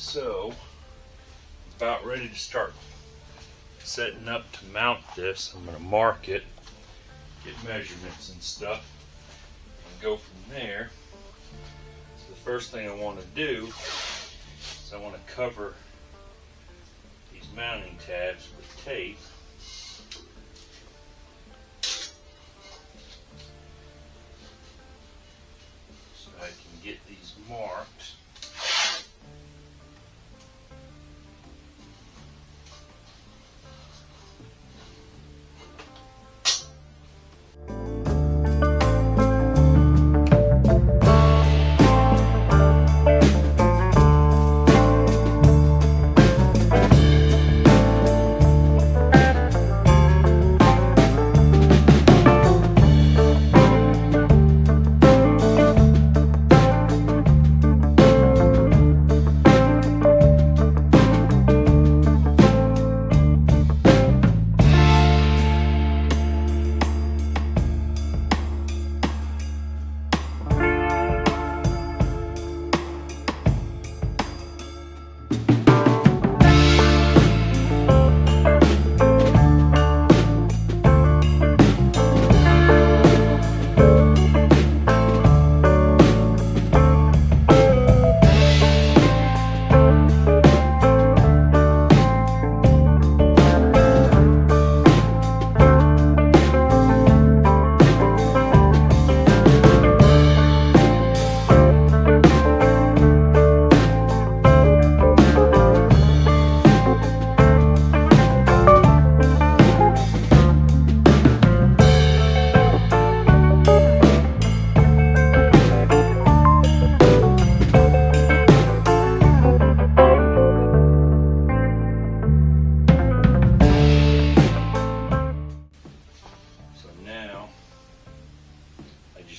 So, about ready to start setting up to mount this. I'm going to mark it, get measurements and stuff, and go from there. So the first thing I want to do is I want to cover these mounting tabs with tape. So I can get these marked.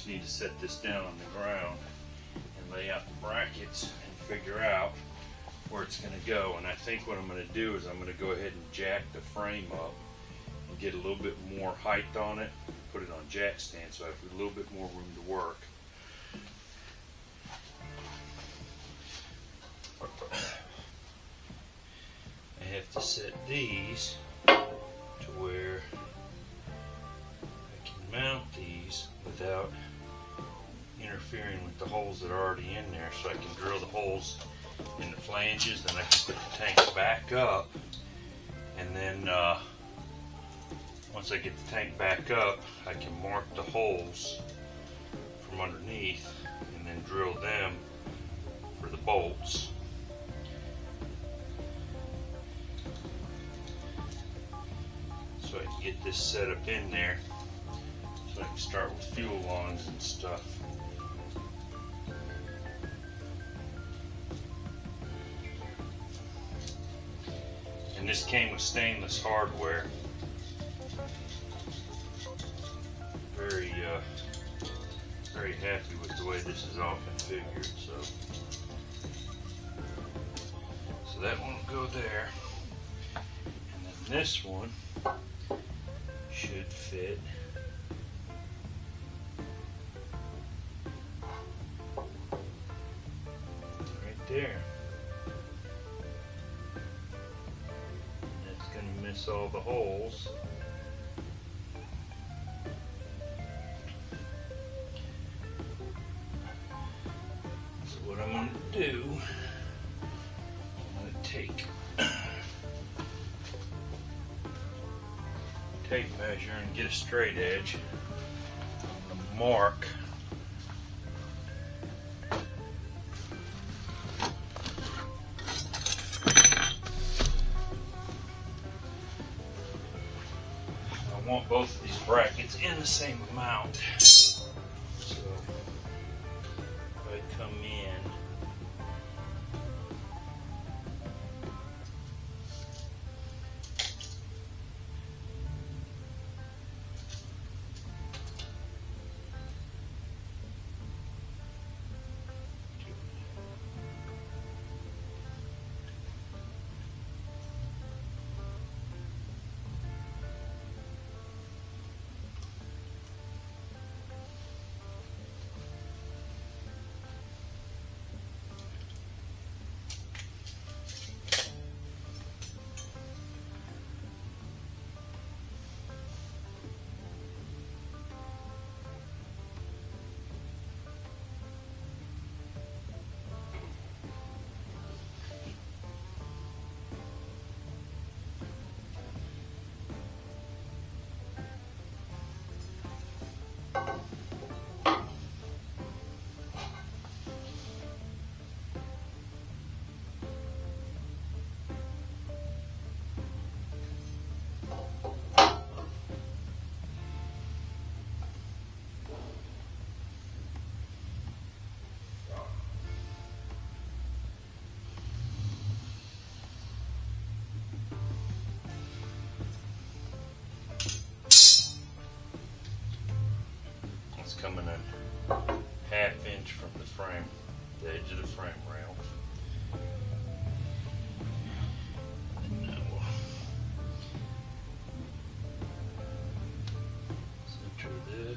Need to set this down on the ground and lay out the brackets and figure out where it's going to go. And I think what I'm going to do is I'm going to go ahead and jack the frame up and get a little bit more height on it, put it on jack stand so I have a little bit more room to work. I have to set these to where I can mount these without interfering with the holes that are already in there, so I can drill the holes in the flanges, then I can put the tank back up, and then once I get the tank back up, I can mark the holes from underneath and then drill them for the bolts. So I can get this set up in there so I can start with fuel lines and stuff. And this came with stainless hardware. Very happy with the way this is all configured. So that one will go there, and then this one should fit right there. That's going to miss all the holes. So what I'm going to do, I'm going to take tape measure and get a straight edge. I'm going to mark I want both of these brackets in the same amount. So if I come in,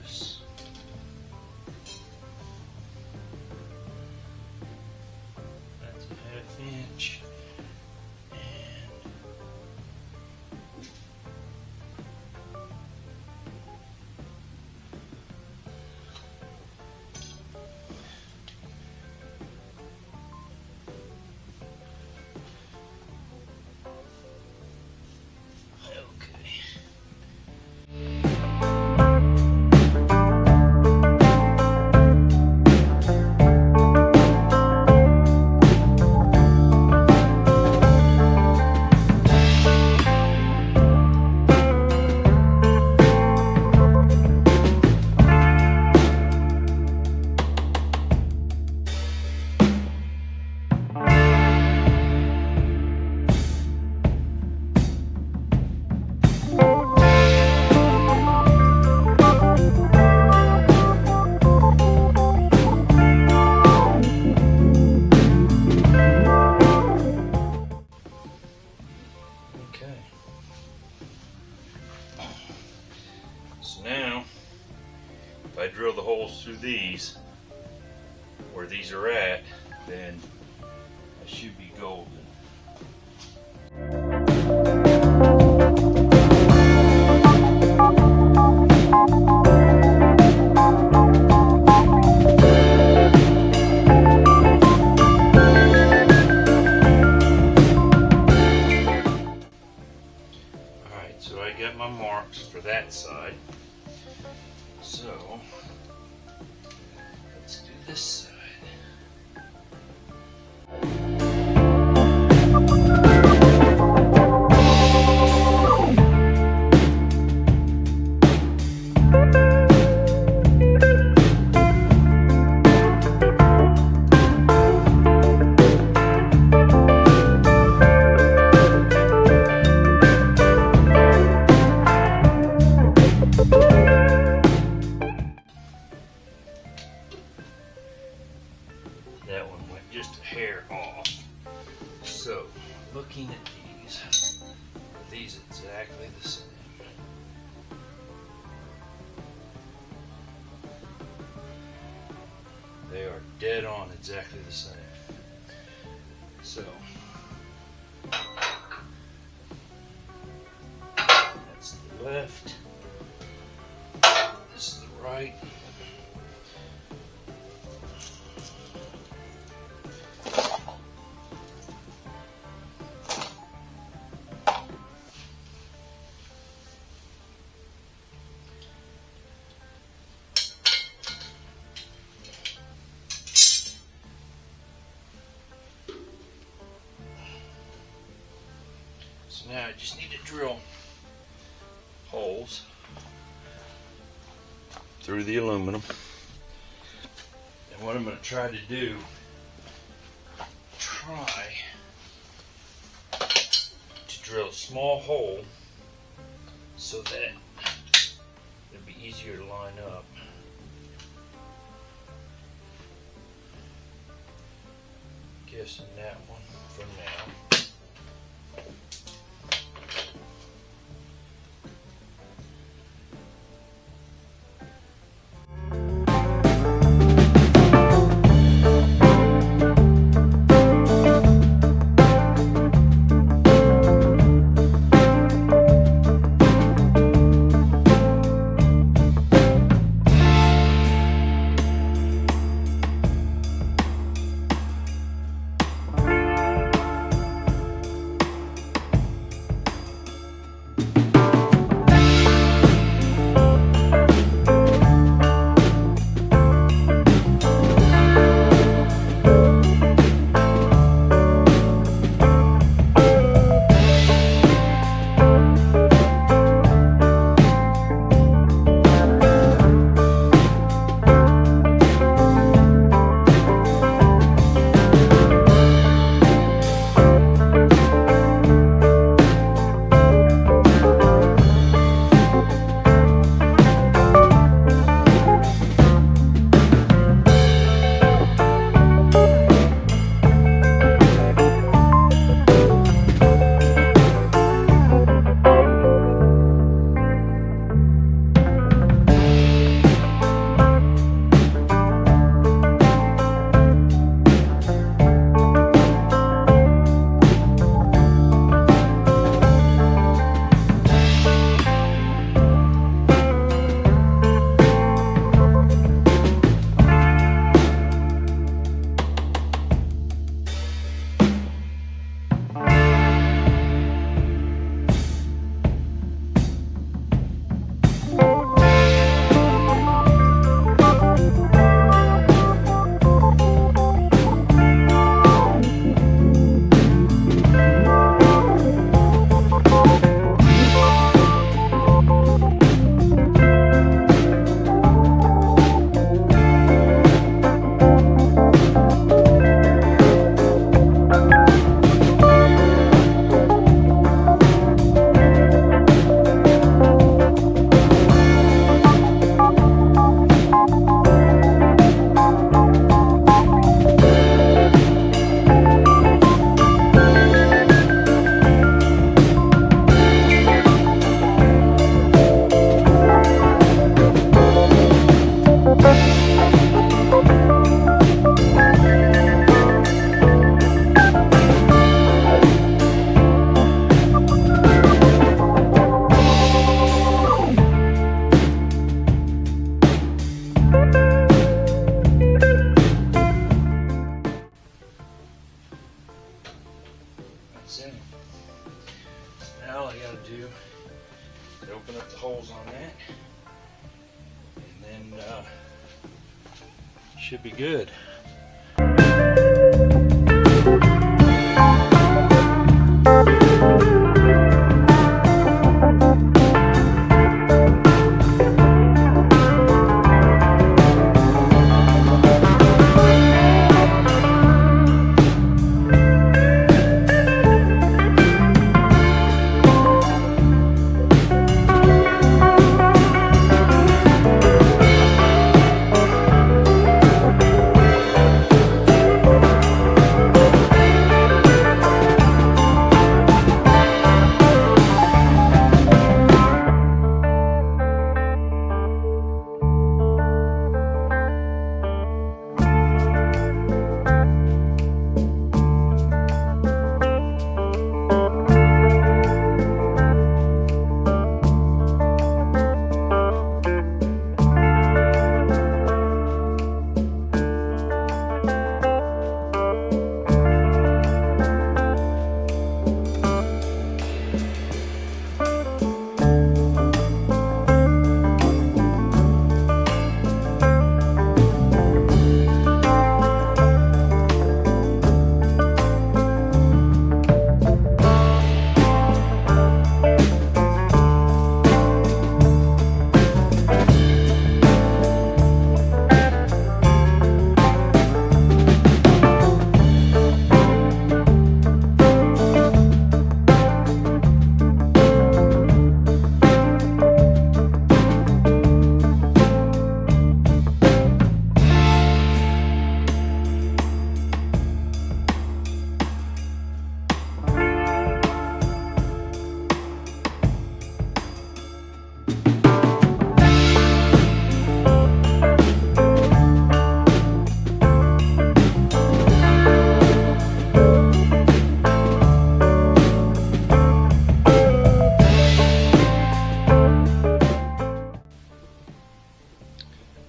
this. That's a 1/2 inch. So now, if I drill the holes through these, where these are at, then I should be golden. Alright, so I got my marks for that side. So let's do this side. That one went just a hair off. So, looking at these exactly the same. They are dead on exactly the same. So, that's the left. This is the right. So now I just need to drill holes through the aluminum. And what I'm going to try to do, to drill a small hole so that it'll be easier to line up. Guessing that one for now. That's in it. Now all I gotta do is open up the holes on that, and then should be good.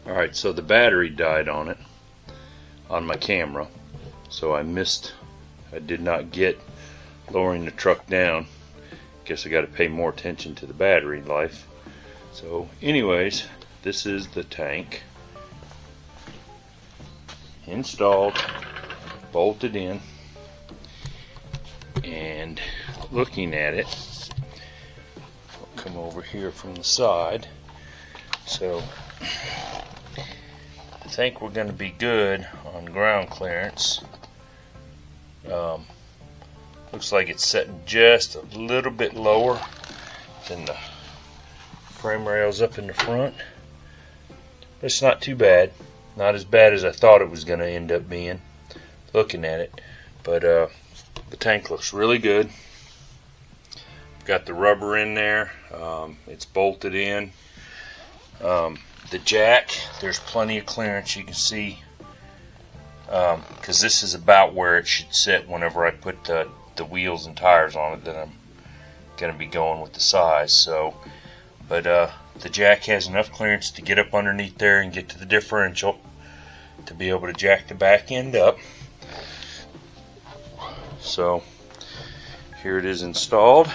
Alright, so the battery died on it, on my camera, so I did not get lowering the truck down. Guess I got to pay more attention to the battery life. So anyways, this is the tank installed, bolted in, and looking at it, I'll come over here from the side. So I think we're going to be good on ground clearance. Looks like it's setting just a little bit lower than the frame rails up in the front. But it's not too bad. Not as bad as I thought it was going to end up being, looking at it. But the tank looks really good. Got the rubber in there. It's bolted in. The jack, there's plenty of clearance, you can see, because this is about where it should sit whenever I put the wheels and tires on it that I'm going to be going with the size. So, but the jack has enough clearance to get up underneath there and get to the differential to be able to jack the back end up. So here it is installed.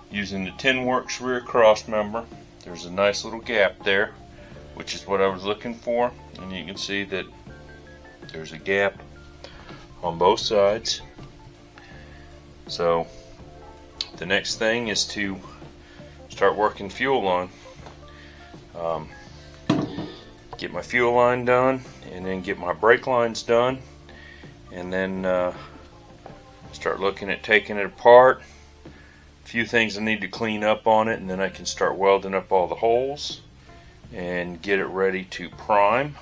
Using the Tinworks rear cross member, there's a nice little gap there, which is what I was looking for, and you can see that there's a gap on both sides. So the next thing is to start working fuel line. Get my fuel line done, and then get my brake lines done, and then start looking at taking it apart. A few things I need to clean up on it, and then I can start welding up all the holes and get it ready to prime,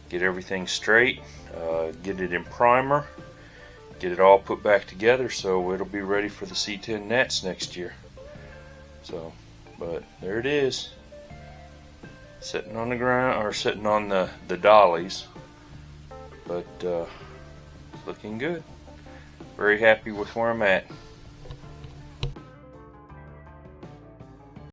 get everything straight, get it in primer, get it all put back together so it'll be ready for the C10 nets next year. So, but there it is, sitting on the ground, or sitting on the dollies, but looking good. Very happy with where I'm at.